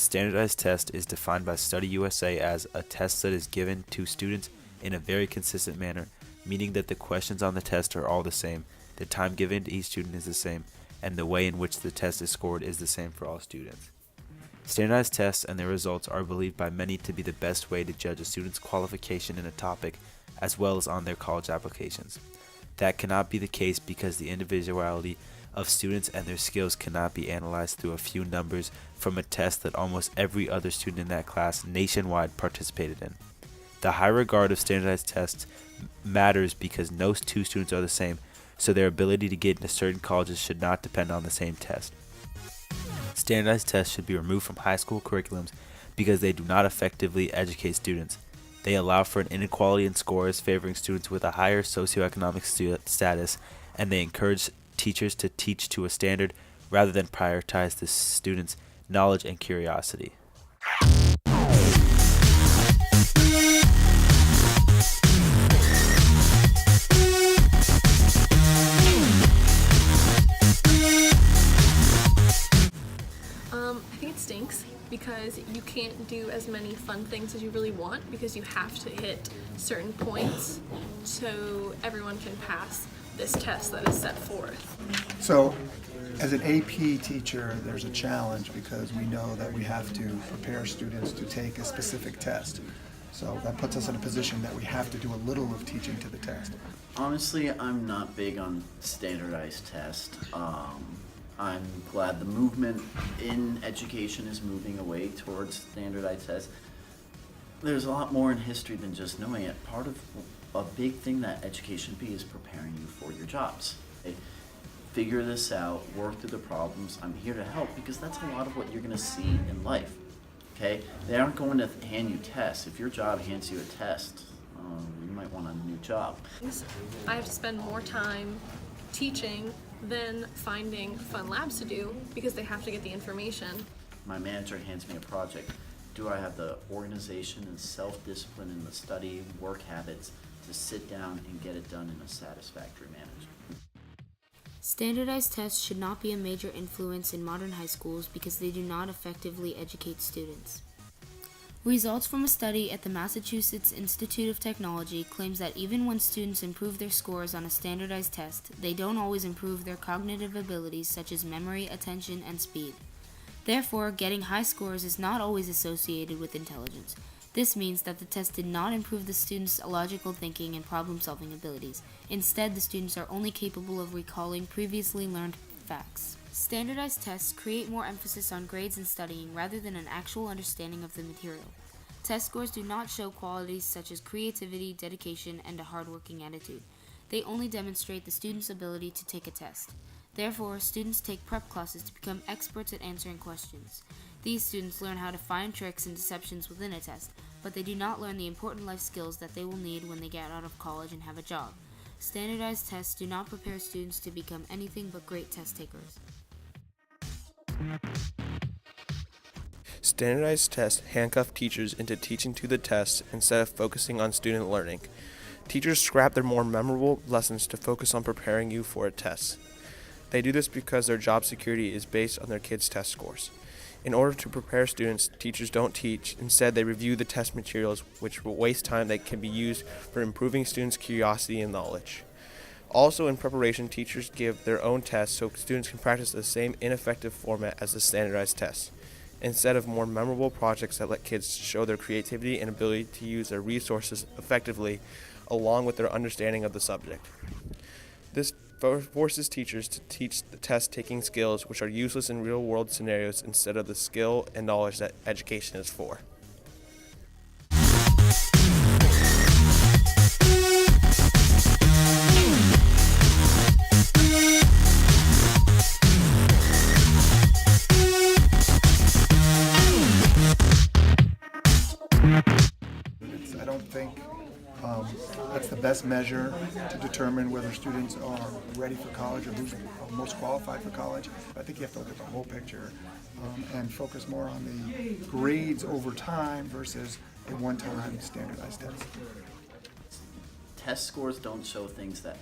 standardized test is defined by Study USA as a test that is given to students in a very consistent manner, meaning that the questions on the test are all the same, the time given to each student is the same, and the way in which the test is scored is the same for all students. Standardized tests and their results are believed by many to be the best way to judge a student's qualification in a topic as well as on their college applications. That cannot be the case because the individuality of students and their skills cannot be analyzed through a few numbers from a test that almost every other student in that class nationwide participated in. The high regard of standardized tests matters because no two students are the same, so their ability to get into certain colleges should not depend on the same test. Standardized tests should be removed from high school curriculums because they do not effectively educate students. They allow for an inequality in scores favoring students with a higher socioeconomic status, and they encourage teachers to teach to a standard rather than prioritize the students' knowledge and curiosity. I think it stinks because you can't do as many fun things as you really want because you have to hit certain points so everyone can pass this test that is set forth. So, as an AP teacher, there's a challenge because we know that we have to prepare students to take a specific test. So that puts us in a position that we have to do a little of teaching to the test. Honestly, I'm not big on standardized tests. I'm glad the movement in education is moving away towards standardized tests. There's a lot more in history than just knowing it. Part of a big thing that education be is preparing you for your jobs. Okay? Figure this out, work through the problems. I'm here to help because that's a lot of what you're going to see in life. Okay? They aren't going to hand you tests. If your job hands you a test, you might want a new job. I have to spend more time teaching than finding fun labs to do because they have to get the information. My manager hands me a project. Do I have the organization and self-discipline in the study, work habits to sit down and get it done in a satisfactory manner? Standardized tests should not be a major influence in modern high schools because they do not effectively educate students. Results from a study at the Massachusetts Institute of Technology claims that even when students improve their scores on a standardized test, they don't always improve their cognitive abilities such as memory, attention, and speed. Therefore, getting high scores is not always associated with intelligence. This means that the test did not improve the students' logical thinking and problem-solving abilities. Instead, the students are only capable of recalling previously learned facts. Standardized tests create more emphasis on grades and studying rather than an actual understanding of the material. Test scores do not show qualities such as creativity, dedication, and a hardworking attitude. They only demonstrate the student's ability to take a test. Therefore, students take prep classes to become experts at answering questions. These students learn how to find tricks and deceptions within a test, but they do not learn the important life skills that they will need when they get out of college and have a job. Standardized tests do not prepare students to become anything but great test takers. Standardized tests handcuff teachers into teaching to the test instead of focusing on student learning. Teachers scrap their more memorable lessons to focus on preparing you for a test. They do this because their job security is based on their kids' test scores. In order to prepare students, teachers don't teach. Instead, they review the test materials, which will waste time that can be used for improving students' curiosity and knowledge. Also, in preparation, teachers give their own tests so students can practice the same ineffective format as the standardized tests, instead of more memorable projects that let kids show their creativity and ability to use their resources effectively, along with their understanding of the subject. This forces teachers to teach the test-taking skills which are useless in real-world scenarios instead of the skill and knowledge that education is for. I don't think that's the best measure to determine whether students are ready for college or who's most qualified for college. I think you have to look at the whole picture and focus more on the grades over time versus a one-time standardized test. Test scores don't show things that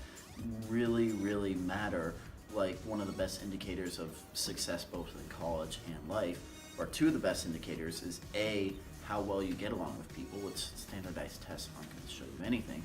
really matter, like one of the best indicators of success both in college and life or two of the best indicators is A, how well you get along with people, which standardized tests aren't going to show you anything.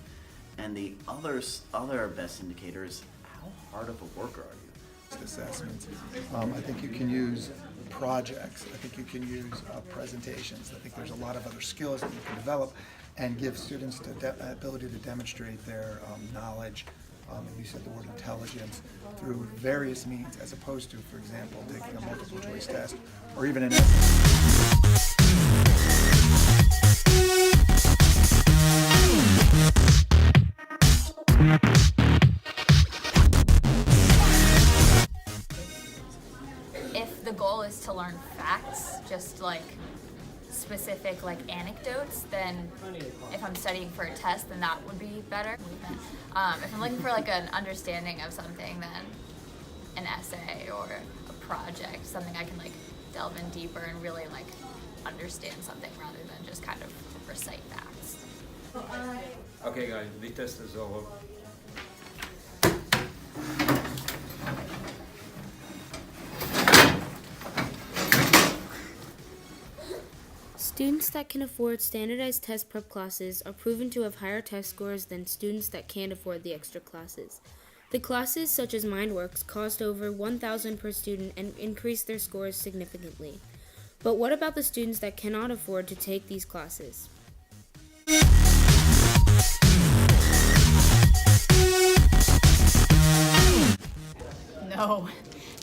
And the other best indicator is how hard of a worker are you? Assessments. I think you can use projects. I think you can use presentations. I think there's a lot of other skills that you can develop and give students the ability to demonstrate their knowledge, and you said the word intelligence, through various means, as opposed to, for example, taking a multiple choice test or even an essay. If the goal is to learn facts, just like specific like anecdotes, then if I'm studying for a test, then that would be better. If I'm looking for like an understanding of something, then an essay or a project, something I can like delve in deeper and really like understand something rather than just kind of recite facts. Okay guys, the test is over. Students that can afford standardized test prep classes are proven to have higher test scores than students that can't afford the extra classes. The classes, such as MindWorks, cost over $1,000 per student and increase their scores significantly. But what about the students that cannot afford to take these classes? No,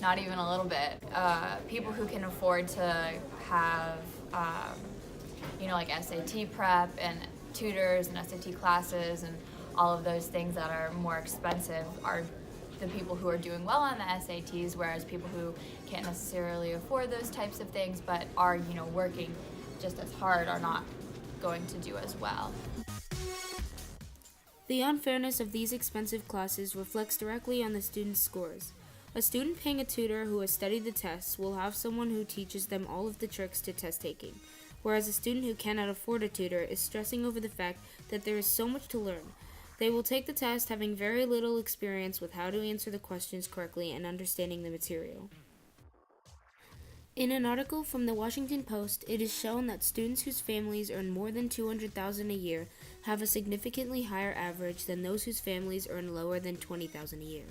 not even a little bit. People who can afford to have, like SAT prep and tutors and SAT classes and all of those things that are more expensive are the people who are doing well on the SATs, whereas people who can't necessarily afford those types of things but are, working just as hard are not going to do as well. The unfairness of these expensive classes reflects directly on the students' scores. A student paying a tutor who has studied the tests will have someone who teaches them all of the tricks to test taking, whereas a student who cannot afford a tutor is stressing over the fact that there is so much to learn. They will take the test having very little experience with how to answer the questions correctly and understanding the material. In an article from the Washington Post, it is shown that students whose families earn more than $200,000 a year have a significantly higher average than those whose families earn lower than $20,000 a year.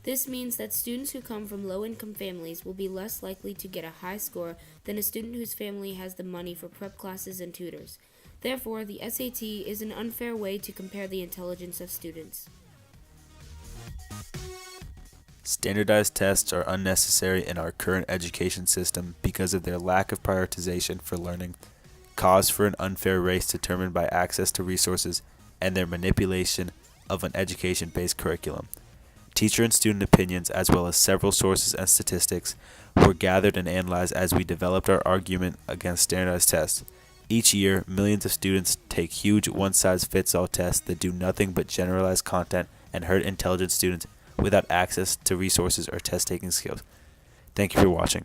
This means that students who come from low-income families will be less likely to get a high score than a student whose family has the money for prep classes and tutors. Therefore, the SAT is an unfair way to compare the intelligence of students. Standardized tests are unnecessary in our current education system because of their lack of prioritization for learning, cause for an unfair race determined by access to resources, and their manipulation of an education-based curriculum. Teacher and student opinions, as well as several sources and statistics, were gathered and analyzed as we developed our argument against standardized tests. Each year, millions of students take huge one-size-fits-all tests that do nothing but generalize content and hurt intelligent students without access to resources or test-taking skills. Thank you for watching.